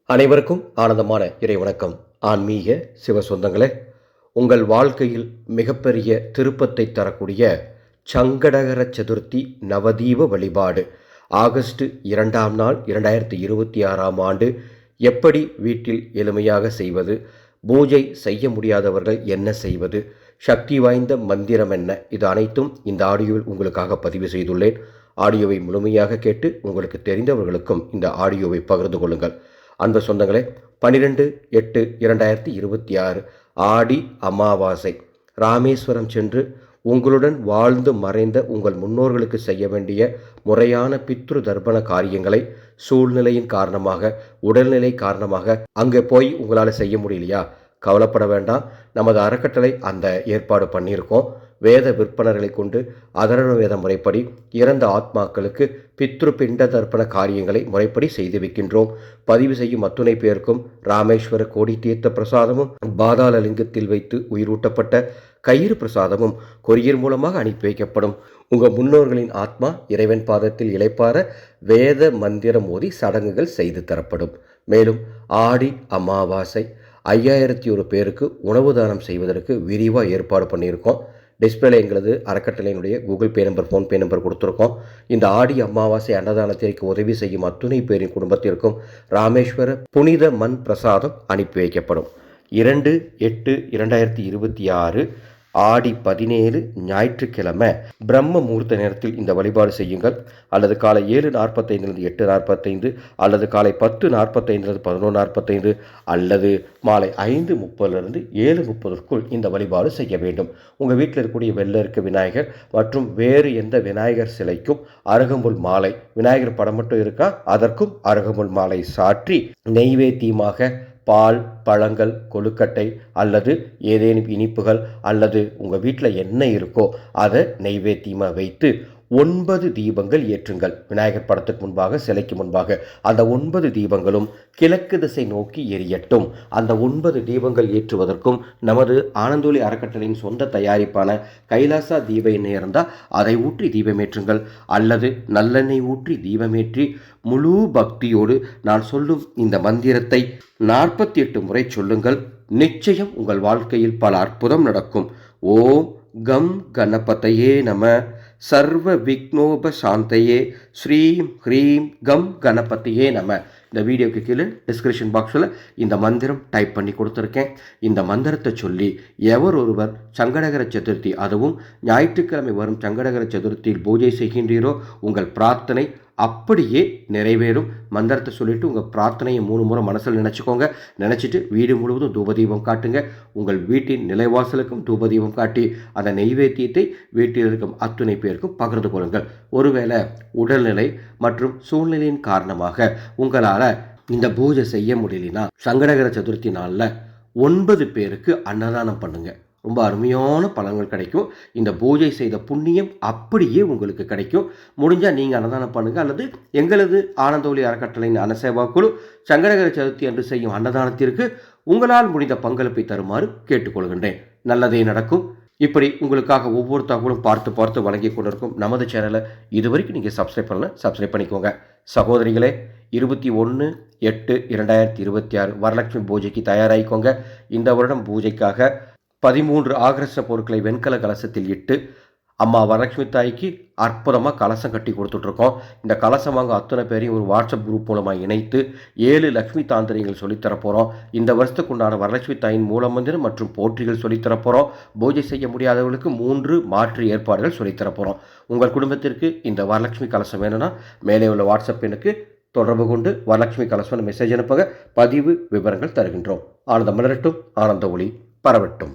அனைவருக்கும் ஆனந்தமான இறை வணக்கம். ஆன்மீக சிவ சொந்தங்களே, உங்கள் வாழ்க்கையில் மிகப்பெரிய திருப்பத்தை தரக்கூடிய சங்கடகர சதுர்த்தி நவதீப வழிபாடு ஆகஸ்ட் 2ஆம் நாள் 2026ஆம் ஆண்டு எப்படி வீட்டில் எளிமையாக செய்வது, பூஜை செய்ய முடியாதவர்கள் என்ன செய்வது, சக்தி வாய்ந்த மந்திரம் என்ன, இது அனைத்தும் இந்த ஆடியோவில் உங்களுக்காக பதிவு செய்துள்ளேன். ஆடியோவை முழுமையாக கேட்டு உங்களுக்கு தெரிந்தவர்களுக்கும் இந்த ஆடியோவை பகிர்ந்து கொள்ளுங்கள். அன்பு சொந்தங்களே, 12/8/2026 ஆடி அமாவாசை. ராமேஸ்வரம் சென்று உங்களுடன் வாழ்ந்து மறைந்த உங்கள் முன்னோர்களுக்கு செய்ய வேண்டிய முறையான பித்ரு தர்ப்பண காரியங்களை சூழ்நிலையின் காரணமாக, உடல்நிலை காரணமாக அங்கே போய் உங்களால் செய்ய முடியலையா? கவலைப்பட வேண்டாம். நமது அறக்கட்டளை அந்த ஏற்பாடு பண்ணியிருக்கோம். வேத விற்பனர்களை கொண்டு அதர்வண வேத முறைப்படி இறந்த ஆத்மாக்களுக்கு பித்ரு பிண்ட தர்ப்பண காரியங்களை முறைப்படி செய்து வைக்கின்றோம். பதிவு செய்யும் அத்துணை பேருக்கும் ராமேஸ்வர கோடி தீர்த்த பிரசாதமும் பாதாள லிங்கத்தில் வைத்து உயிரூட்டப்பட்ட கயிறு பிரசாதமும் கொரியர் மூலமாக அனுப்பி வைக்கப்படும். உங்கள் முன்னோர்களின் ஆத்மா இறைவன் பாதத்தில் இளைப்பார வேத மந்திரம் மோதி சடங்குகள் செய்து தரப்படும். மேலும் ஆடி அமாவாசை 5001 பேருக்கு உணவு தானம் செய்வதற்கு விரிவாக ஏற்பாடு பண்ணியிருக்கோம். டிஸ்பிளேல எங்களது அறக்கட்டளையினுடைய Google Pay number, PhonePe number கொடுத்துருக்கோம். இந்த ஆடி அமாவாசை அன்னதானத்திற்கு உதவி செய்யும் அத்துணை பேரின் குடும்பத்திற்கும் ராமேஸ்வர புனித மண் பிரசாதம் அனுப்பி வைக்கப்படும். 2/8/2026 ஆடி 17 ஞாயிற்றுக்கிழமை பிரம்ம முகூர்த்த நேரத்தில் இந்த வழிபாடு செய்யுங்கள். அல்லது காலை 7:45 8:45, அல்லது காலை 10:45 11:45, அல்லது மாலை 5:30 7:30 இந்த வழிபாடு செய்ய வேண்டும். உங்கள் வீட்டில் இருக்கக்கூடிய வெள்ளை இருக்க விநாயகர் மற்றும் வேறு எந்த விநாயகர் சிலைக்கும் அருகம்புல் மாலை, விநாயகர் படம் மட்டும் இருக்கா அதற்கும் அருகம்புல் மாலை சாற்றி நெய்வேத்தியமாக பால், பழங்கள், கொழுக்கட்டை அல்லது ஏதேனும் இனிப்புகள் அல்லது உங்கள் வீட்டில் என்ன இருக்கோ அதை நெய்வேத்தியமாக வைத்து 9 தீபங்கள் ஏற்றுங்கள். விநாயகர் படத்துக்கு முன்பாக, சிலைக்கு முன்பாக அந்த 9 தீபங்களும் கிழக்கு திசை நோக்கி எரியட்டும். அந்த 9 தீபங்கள் ஏற்றுவதற்கும் நமது ஆனந்தொலி அறக்கட்டளையின் சொந்த தயாரிப்பான கைலாசா தீப எண்ணெய் இருந்தால் அதை ஊற்றி தீபமேற்றுங்கள். அல்லது நல்லெண்ணெய் ஊற்றி தீபமேற்றி முழு பக்தியோடு நான் சொல்லும் இந்த மந்திரத்தை 48 முறை சொல்லுங்கள். நிச்சயம் உங்கள் வாழ்க்கையில் பல அற்புதம் நடக்கும். ஓம் கம் கணபதையே நம, சர்வ விக்னோப சாந்தையே, ஸ்ரீம் ஹ்ரீம் கம் கணபதியே நம. இந்த வீடியோக்கு கீழே டிஸ்கிரிப்ஷன் பாக்ஸில் இந்த மந்திரம் டைப் பண்ணி கொடுத்துருக்கேன். இந்த மந்திரத்தை சொல்லி எவர் ஒருவர் சங்கடகர சதுர்த்தி, அதுவும் ஞாயிற்றுக்கிழமை வரும் சங்கடகர சதுர்த்தியில் பூஜை செய்கின்றீரோ உங்கள் பிரார்த்தனை அப்படியே நிறைவேறும். மந்திரத்தை சொல்லிவிட்டு உங்கள் பிரார்த்தனையை 3 முறை மனசில் நினச்சிக்கோங்க. நினச்சிட்டு வீடு முழுவதும் தூபதீபம் காட்டுங்க. உங்கள் வீட்டின் நிலைவாசலுக்கும் தூபதீபம் காட்டி அந்த நெய்வேத்தியத்தை வீட்டில் இருக்கும் அத்துணை பேருக்கும் பகிர்ந்து கொள்ளுங்கள். ஒருவேளை உடல்நிலை மற்றும் சூழ்நிலையின் காரணமாக உங்களால் இந்த பூஜை செய்ய முடியலனா சங்கடகர சதுர்த்தி நாளில் 9 பேருக்கு அன்னதானம் பண்ணுங்கள். ரொம்ப அருமையான பலன்கள் கிடைக்கும். இந்த பூஜை செய்த புண்ணியம் அப்படியே உங்களுக்கு கிடைக்கும். முடிஞ்சால் நீங்கள் அன்னதானம் பண்ணுங்கள். அல்லது எங்களது ஆனந்தொலி அறக்கட்டளையின் அன்னசேவா குழு சங்கடகர சதுர்த்தி அன்று செய்யும் அன்னதானத்திற்கு உங்களால் முடிந்த பங்களிப்பை தருமாறு கேட்டுக்கொள்கின்றேன். நல்லதே நடக்கும். இப்படி உங்களுக்காக ஒவ்வொரு தகவலும் பார்த்து வழங்கி கொண்டிருக்கும் நமது சேனலை இதுவரைக்கும் நீங்கள் சப்ஸ்கிரைப் பண்ணலாம், சப்ஸ்கிரைப் பண்ணிக்கோங்க. சகோதரிகளே, 21/8/2026 வரலட்சுமி பூஜைக்கு தயாராகிக்கோங்க. இந்த வருடம் பூஜைக்காக 13 ஆகர்ஷ பொருட்களை வெண்கல கலசத்தில் இட்டு அம்மா வரலட்சுமி தாய்க்கு அற்புதமாக கலசம் கட்டி கொடுத்துட்ருக்கோம். இந்த கலசம் வாங்க அத்தனை பேரையும் ஒரு வாட்ஸ்அப் குரூப் மூலமாக இணைத்து 7 லக்ஷ்மி தாந்திரியங்கள் சொல்லித்தரப்போகிறோம். இந்த வருஷத்துக்கு உண்டான வரலட்சுமி தாயின் மூலமந்திரம் மற்றும் போற்றிகள் சொல்லித்தரப்போகிறோம். பூஜை செய்ய முடியாதவர்களுக்கு 3 மாற்று ஏற்பாடுகள் சொல்லித்தரப்போகிறோம். உங்கள் குடும்பத்திற்கு இந்த வரலட்சுமி கலசம் வேணும்னா மேலே உள்ள வாட்ஸ்அப் எண்ணுக்கு தொடர்பு கொண்டு வரலட்சுமி கலசம் மெசேஜ் அனுப்புங்க. பதிவு விவரங்கள் தருகின்றோம். ஆனந்தம் மலரட்டும், ஆனந்த ஒளி பரவட்டும்.